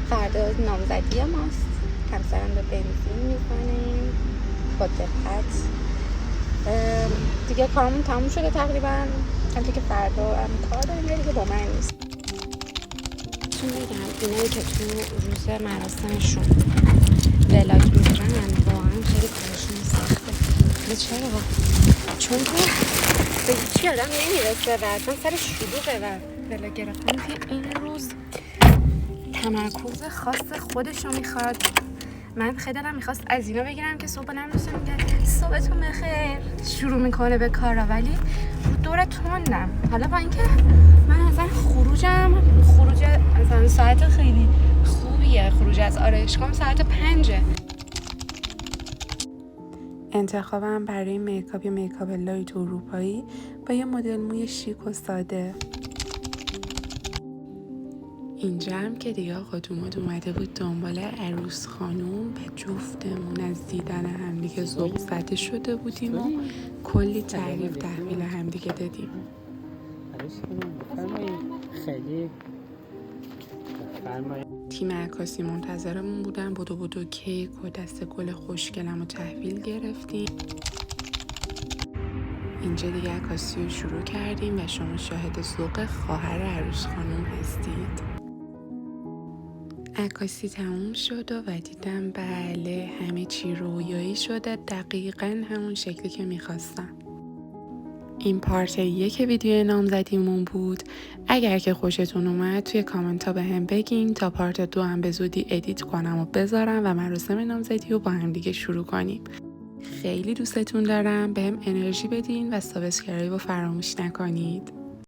فردا نامزدی ماست. همسرم به بنزین میزنیم با دقت. دیگه کارمون تموم شده تقریبا. همچه که فردا هم کار داریم ولی دیگه با من نیست. چون بگم اینایی که تو روز مراسمشون ولاگ میگیرن واقعا خیلی کارشون سخته. به چرا؟ چون که به هیچی آدم نمیرسه و اصلا سر شلوغه و ولاگ گرفتن توی این روز تمرکز خاص خودشو میخواد. من خیلی دلم میخواست از اینا بگیرم که صبح بلند میشه میگه صبحتون بخیر شروع میکنه به کارا، ولی رو دور تندم. حالا با اینکه من اصلا خروج مثلا ساعت خیلی خوبیه، خروج از آرایشگاهم ساعت 5. انتخابم برای میکاپ یه میکاپ لایت اروپایی با یه مدل موی شیک و ساده. اینجا هم که دیگه آقا دوماد اومده بود دنبال عروس خانوم و جفتمون از دیدن همدیگه ذوق زده شده بودیم و کلی تعریف تحویل همدیگه دادیم. تیم عکاسی منتظرمون بودن. بدو کیک و دست گل خوشگلم رو تحویل گرفتیم. اینجا دیگه عکاسی رو شروع کردیم و شما شاهد ذوق خواهر عروس خانوم هستید. عکاسی تموم شد و دیدم بله همه چی رویایی شده، دقیقاً همون شکلی که میخواستم. این پارت 1 ویدیو نامزدیمون بود. اگر که خوشتون اومد توی کامنت ها به هم بگین تا پارت 2 هم به زودی ادیت کنم و بذارم و مراسم نامزدی رو با هم دیگه شروع کنیم. خیلی دوستتون دارم. بهم انرژی بدین و سابسکرایب رو فراموش نکنید.